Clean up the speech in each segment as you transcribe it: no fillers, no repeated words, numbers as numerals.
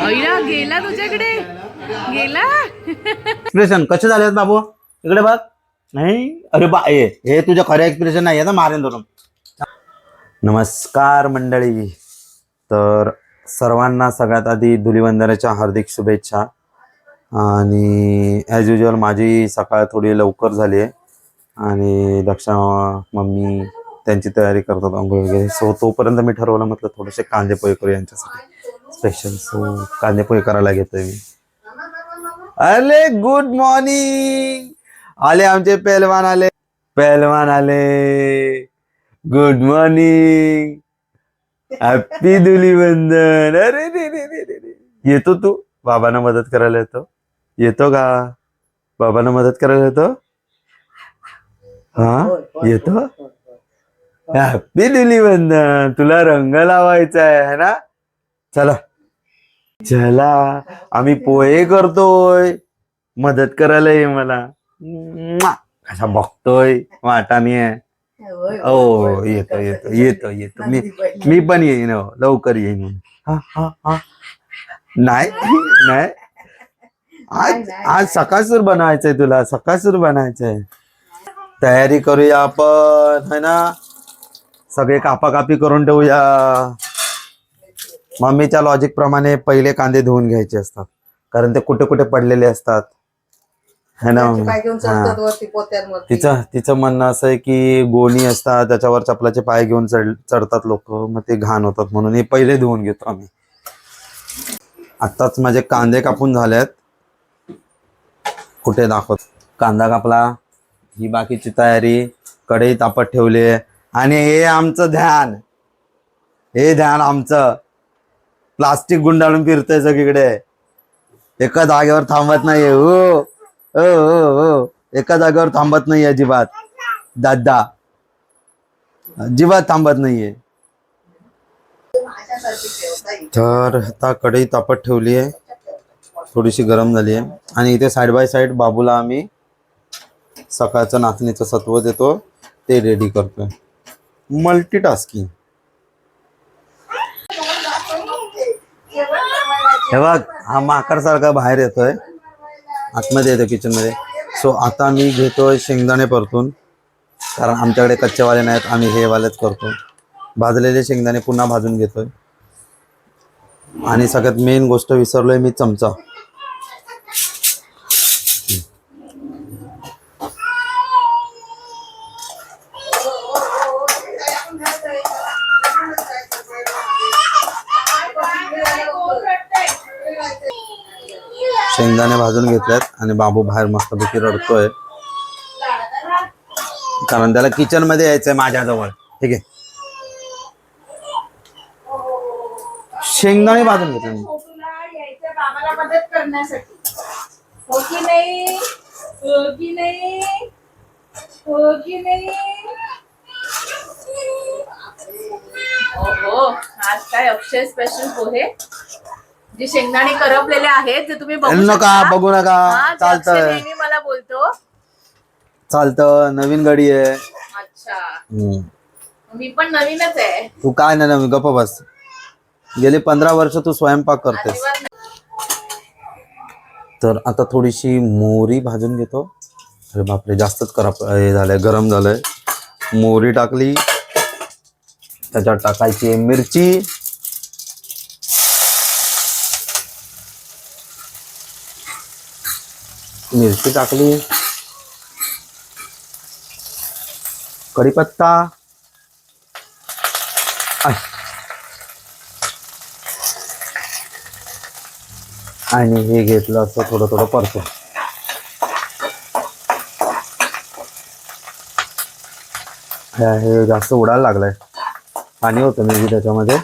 अय्या गेला तुझ्याकडे गेला. एक्सप्रेशन कसे झाले बाबू इकडे बघ. नाही अरे बा हे तुझ्या खऱ्या एक्सप्रेशन नाही आहे ना मारेन धरून. नमस्कार मंडळी. तर सर्वांना सगळ्यात आधी धुलिवंदनाच्या हार्दिक शुभेच्छा. आणि ॲज युजल माझी सकाळ थोडी लवकर झाली आहे आणि दक्षा मम्मी त्यांची तयारी करतात अंघोळ वगैरे. सो तोपर्यंत मी ठरवलं म्हटलं थोडेसे कांदे पोहे करू यांच्यासाठी स्पेशल. सो कांदे पोहे करायला घेतोय मी. अरे गुड मॉर्निंग. आले आमचे पहलवान आले. पहलवान आले. Good morning. हॅपी धुलिवंदन. अरे रे रे रे रे. येतो तू बाबांना मदत करायला येतो का बाबांना मदत करायला येतो. हा येतो. हॅपी धुलिवंदन. तुला रंग लावायचा आहे ना. चला चला आम्ही पोहे करतोय. मदत करायला ये मला. कसा बघतोय वाटाने आहे. हो येतो येतो येतो येतो मी पण येईन लवकर येईन. हा हा हा. नाही नाही आज सकाळसूर बनवायचंय तुला. सकाळसूर बनायचंय. तयारी करूया आपण है ना. सगळे कापाकापी करून ठेवूया. मम्मीच्या लॉजिक प्रमाणे पहिले कांदे धुवून घ्यायचे असतात कारण ते कुठे कुठे पडलेले असतात है ना. तिचं म्हणणं असं आहे की गोणी असतात त्याच्यावर चपलाचे पाय घेऊन चढतात लोक मग ते घाण होतात म्हणून हे पहिले धुवून घेतो आम्ही. आत्ताच माझे कांदे कापून झालेत. कुठे दाखवत. कांदा कापला. ही बाकीची तयारी. कढई तापत ठेवली आणि हे आमचं ध्यान. हे ध्यान आमचं प्लास्टिक गुंडाळून फिरतंय सगळीकडे. एका जागेवर थांबत नाहीये. हो हो हो हो. एका जागेवर थांबत नाही अजिबात. दादा अजिबात थांबत नाहीये. तर आता कढई तापत ठेवली आहे. थोडीशी गरम झाली आहे आणि इथे साईड बाय साईड बाबूला आम्ही सकाळचं नाचणीचं सत्व देतो ते रेडी करतोय. मल्टीटास्किंग. हे बघ हा माकड सारखा बाहेर येतोय आतमध्ये येतो किचन मध्ये. सो आता मी घेतोय शेंगदाणे परतून कारण आमच्याकडे कच्चेवाले नाहीत आम्ही हे वालेच करतो. भाजलेले शेंगदाणे पुन्हा भाजून घेतोय. आणि सगळ्यात मेन गोष्ट विसरलोय मी चमचा. शेंगदाणे भाजून घेतलेत आणि बाबू बाहेर मस्तपैकी रडतोय कारण त्याला किचन मध्ये यायचंय माझ्याजवळ. ठीक आहे. शेंगदाणे भाजून घेतले मदत करण्यासाठी. हो की नाही. हो की नाही. हो की नाही. हो आज काय अक्षय स्पेशल पोहे जे शेंगदाणे करपलेले आहेत जे तुम्ही बघू नका बघू नका. चालतंय मला बोलतो. चालतं. नवीन गाडी आहे. अच्छा मी पण नवीनच आहे. तू काय नाही नवीन गप्प बस. गेले 15 वर्ष तू स्वयंपाक करतेस. तर आता थोडीशी मोहरी भाजून घेतो. अरे बापरे जास्तच हे झालंय गरम झालंय. मोहरी टाकली. त्याच्यात टाकायची मिरची. मिरची टाकली. कढीपत्ता. आणि हे घेतलं असं थोडं थोडं परतो. हे जास्त उडायला लागलंय. पाणी होतं मी त्याच्यामध्ये.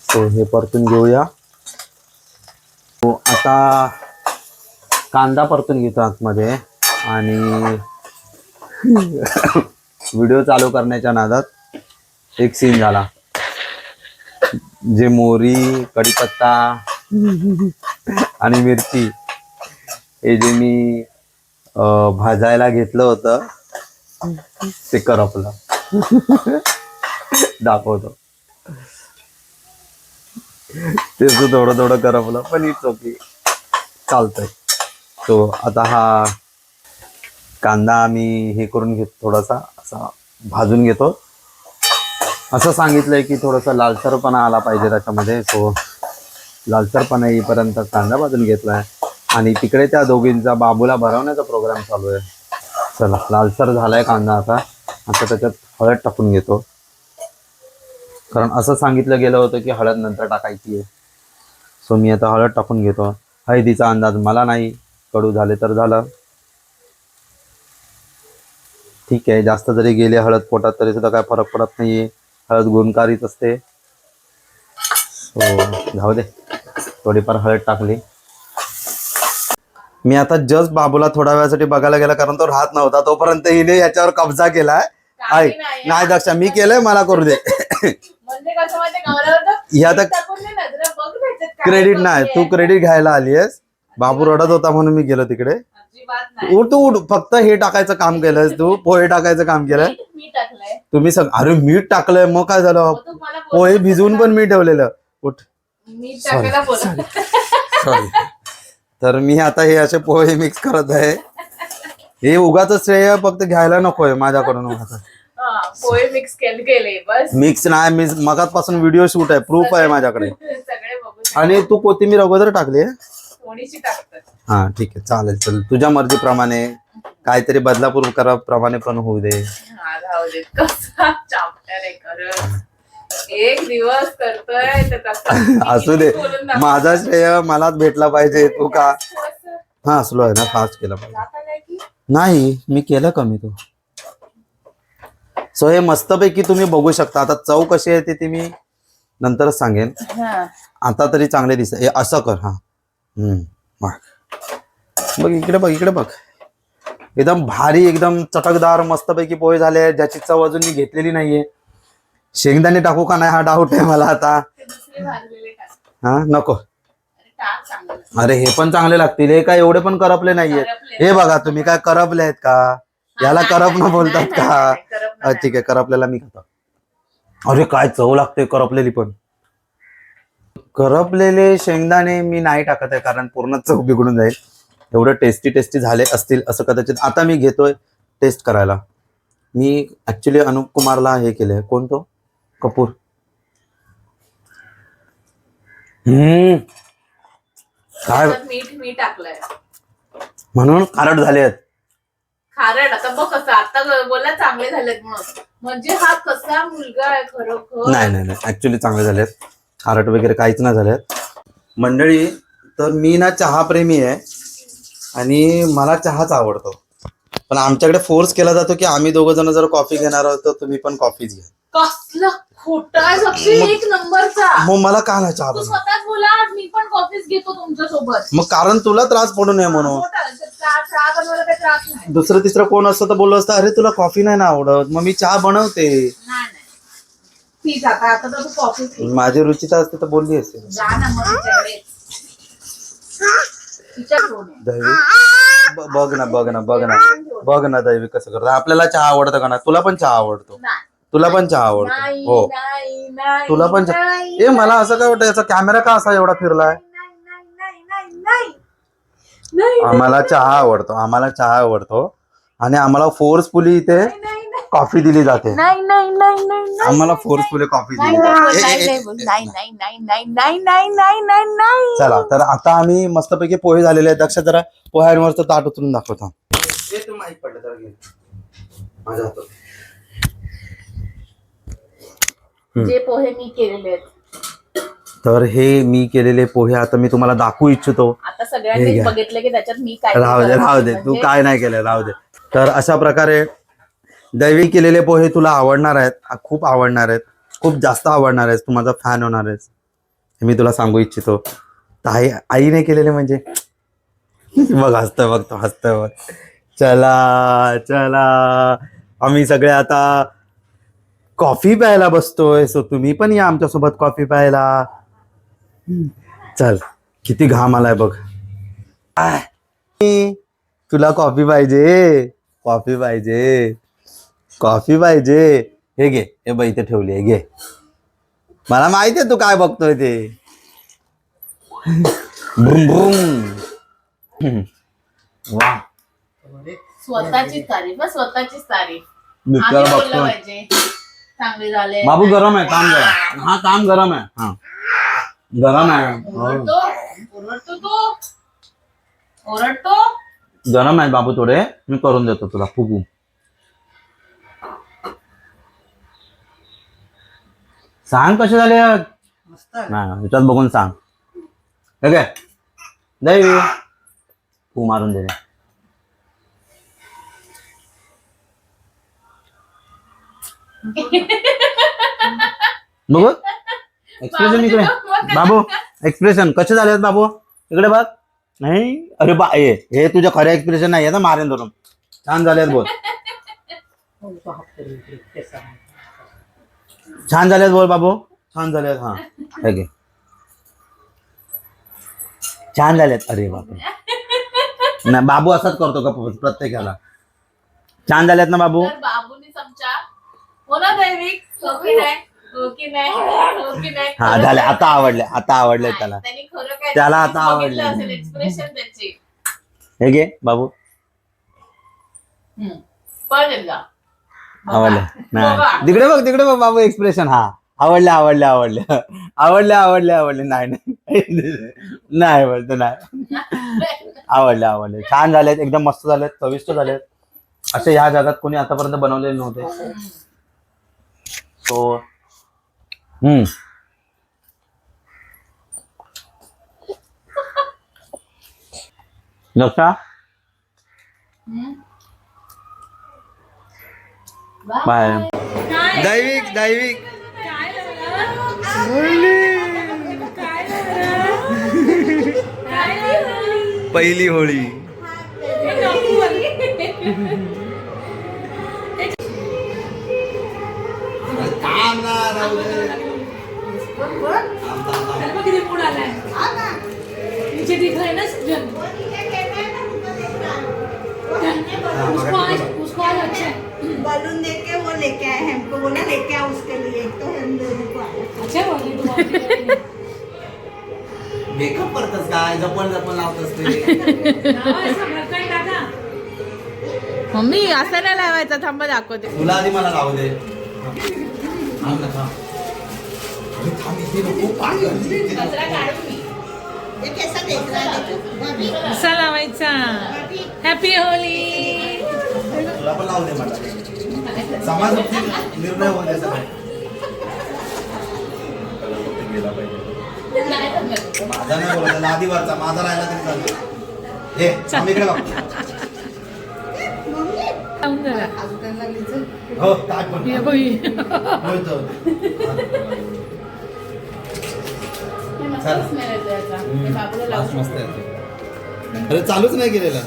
सो हे परतून घेऊया. आता कांदा परतून घेतो आतमध्ये आणि व्हिडिओ चालू करण्याच्या नादात एक सीन झाला. जे मोहरी कढीपत्ता आणि मिरची हे जे मी भाजायला घेतलं होतं ते करपलं. दाखवतो. तेच थोडं थोडं करपलं पण इट्स ओके, चालतंय. तो आता हा कांदा आम्ही हे करून घेतो, थोडासा असा भाजून घेतो. असं सांगितलंय की थोडासा लालसरपणा आला पाहिजे त्याच्यामध्ये. सो लालसरपणा येईपर्यंत कांदा भाजून घेतलाय आणि तिकडे त्या दोघींचा बाबूला भरवण्याचा प्रोग्राम चालू आहे. चला, लालसर झालाय कांदा. आता त्याच्यात हळद टाकून घेतो, कारण असं सांगितलं गेलं होतं की हळद नंतर टाकायची आहे. सो मी आता हळद टाकून घेतो. हळदीचा अंदाज मला नाही, कडू झाले तर झालं, ठीक आहे. जास्त जरी गेले हळद पोटात तरी सुद्धा काय फरक पडत नाहीये, हळद गुणकारीच असते. सो जाऊ दे, थोडीफार हळद टाकली. मी आता जस्ट बाबूला थोड्या वेळासाठी बघायला गेला, कारण तो राहत नव्हता. तोपर्यंत हिने याच्यावर कब्जा केलाय. काही नाही दक्षा, मी केलंय, मला करू दे. म्हणजे कसं माहिती का, हे आता क्रेडिट नाही, तू क्रेडिट घ्यायला आलीयस. बाबू रडत होता म्हणून मी गेलो तिकडे. उठ उठ, फक्त हे टाकायचं काम केलंयस तू, पोहे टाकायचं काम केलंय तुम्ही. अरे मीठ टाकलंय, मग काय झालं? पोहे भिजवून पण मी ठेवलेलं. उठ, सॉरी. तर मी आता हे असे पोहे मिक्स करत आहे. हे उगाच श्रेय फक्त घ्यायला नकोय माझ्याकडून. पोहे मिक्स केले बस. मिक्स नाही, मी मगापासून व्हिडिओ शूट आहे, प्रूफ आहे माझ्याकडे. सगळे बघू. आणि तू कोथिंबीर अगोदर टाकली आहे? थोडीशी टाकतात. हा ठीक आहे, चालेल. चल, तुझ्या मर्जीप्रमाणे काहीतरी बदलापूर करा प्रमाणे पण होऊ दे. राहू दे. कसा चॅप्टर आहे खरं, एक दिवस करतोय तर कसा. असू दे, माझा श्रेय मलाच भेटला पाहिजे. तू का हा स्लो आहे ना, फास्ट केला पाहिजे. नाही, मी केलं कमी तो. सो हे मस्तपैकी तुम्ही बघू शकता. आता चव कशी आहे ते मी नंतरच सांगेन. आता तरी चांगले दिसत. हे असं कर. हा बघ इकडे, बघ इकडे, बघ. एकदम भारी, एकदम चटकदार मस्तपैकी पोहे झाले, ज्याची चव अजून मी घेतलेली नाहीये. शेंगदाणे टाकू का नाही हा डाऊट आहे मला आता. हा नको. अरे हे पण चांगले लागतील. हे काय एवढे पण करपले नाहीये. हे बघा तुम्ही, काय करपले आहेत का? याला करपणं बोलतात का? ठीक आहे, करपलेला मी खातो. अरे काय चव लागते करपलेली पण. करपलेले शेंगदाणे मी नाही टाकत आहे, कारण पूर्ण चव बिघडून जाईल. एवढं टेस्टी झाले असतील असं कदाचित. आता मी घेतोय टेस्ट करायला. मी ऍक्च्युली अनुप कुमारला हे केलंय. कोण तो? कपूर. काय मीठ टाकलंय म्हणून खारट झाले आहेत. खारट आता बघ कसं, आता बोला चांगले झालेत म्हणजे हा कसा मुलगा आहे खरोखर. नाही ऍक्च्युली चांगले झालेत, खारट वगैरे काहीच नाही झालेत. मंडळी, तर मी ना चहा प्रेमी आहे आणि मला चहाच आवडतो. पण आमच्याकडे फोर्स केला जातो की आम्ही दोघं जण जर कॉफी घेणार आहोत तर तुम्ही पण कॉफीच घ्या. कसला खोटा आहे सबसे एक नंबरचा. मग मला का नाही चहा तू स्वतःच बोला मी पण कॉफीच घेतो तुमच्या सोबत. मग कारण तुला त्रास पडू नये म्हणून. चहा बनवायला काही त्रास नाही. दुसरं तिसरं कोण असतं तर बोललं असतं अरे तुला कॉफी नाही ना आवडत, मग मी चहा बनवते. ठीक आहे, आता तर तू कॉफी. माझी रुचीचा असते तर बोलली असते. जा ना मग तिच्याकडे. बघ ना दैवी कसं करतो. आपल्याला चहा आवडतं का ना? तुला पण चहा आवडतो? तुला पण चहा आवडतो? हो, तुला पण चहा. ए मला असं काय वाटतं, याचा कॅमेरा का असा एवढा फिरलाय? आम्हाला चहा आवडतो आणि आम्हाला फोर्सफुली इथे कॉफी दिली जाते. आम्हाला फोर्सफुली कॉफी दिली जाते. चला, तर आता आम्ही मस्तपैकी पोहे झालेले आहेत. दक्ष जरा पोह्यांवरचं ताट उचलून दाखवतो. माझ्या हातात जे पोहे मी केलेले आहेत. तर हे मी केलेले पोहे आता मी तुम्हाला दाखवू इच्छितो. आता सगळ्यांनी बघितलं की त्याच्यात मी काय. राहू दे तू काय नाही केलं, राहू दे. तर अशा प्रकारे दैवी केलेले पोहे तुला आवडणार आहेत, खूप आवडणार आहेत, खूप जास्त आवडणार आहेस. तू माझा फॅन होणार आहेस हे मी तुला सांगू इच्छितो. तर आईने केलेले म्हणजे बघ हसतोय बघ. चला आम्ही सगळे आता कॉफी प्यायला बसतोय. सो तुम्ही पण या आमच्यासोबत कॉफी प्यायला. चल, किती घाम आलाय बघ. तुला कॉफी पाहिजे? हे घे, हे बाई इथे ठेवली आहे, घे. मला माहिती आहे तू काय बघतोय ते. ब्रुम ब्रुम. वा स्वतःचीच तारीफ हं, स्वतःचीच तारीफ. मित्राला आम्ही बोललं बघतो. पाहिजे चांगले झाले. बाबू गरम आहे, काम गरम. हा काम गरम आहे. हा गरम आहे. ओरडतो ओरडतो तो ओरडतो. गरम आहे बाबू थोडे, मी करून देतो तुला फुगू. सांग कसे झाले. नाही ह्याच्यात बघून सांग. ठीक आहे दैवी तू मारून दे. बघू एक्सप्रेशन इकडे. बाबू एक्सप्रेशन कसे झाले बाबू इकडे बघ. नाही अरे बा हे तुझे खरे एक्सप्रेशन नाही आहे ना, मारेन धरून. छान झालेत बोल. छान झालेत बोल बाबू. छान झालेत. हा ठीक आहे छान झालेत. अरे बाबू नाही बाबू असाच करतो का प्रत्येकाला. छान झालेत ना बाबू. तर बाबूनी समजा हो ना दैविक. हो की नाही हो की नाही हो की नाही. हा झाले आता आवडले. आता आवडले त्याला. त्यांनी खरं काय त्याला आता आवडले. असेल एक्सप्रेशन त्याची. हे घे बाबू. पळेल का आवडले नाही तिकडे बघ बाबू एक्सप्रेशन. हा आवडले आवडले आवडले आवडले आवडले आवडले. नाही नाही बोलतो नाही. आवडले आवडले. छान झालेत एकदम मस्त झालेत चविष्ट झालेत. असे ह्या जगात कोणी आतापर्यंत बनवलेले नव्हते. सो लक्षा बाय. दैविक दैविक पहिली होळी. बलून देके वो लेके आए हमको, बोला लेके आओ उसके लिए, तो हम दोनों को आया. अच्छा बोली मेकअप करतस काय जपण लावतस ते. मम्मी असं नाही लावायचं. थांबा दाखवते. तुला आधी मला लावू दे. कचरा काढून मी. ये कैसा देख रहा है देखो भाभी. कसा लावायचा. Happy Holy. तुला पण लावू दे मला. समाज निर्णय होऊ दे सगळे. गेला पाहिजे. माझा नाही बोलायचा लादीवरचा माझा राहिला तरी चालतो. हे आम्ही इकडे बघतो. लावून जरा. हो ताट पण ये बाई. बोलतो. मस्त smell येतो याचा. ते बाबूला लावू आज मस्त आहे. अरे चालूच नाही केलेला.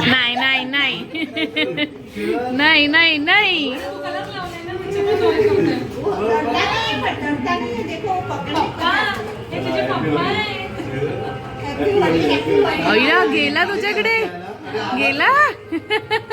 नाही नाही नाही नाही नाही नाही. डरता नहीं है, देखो पकड़ गेला तुझ्याकडे गेला.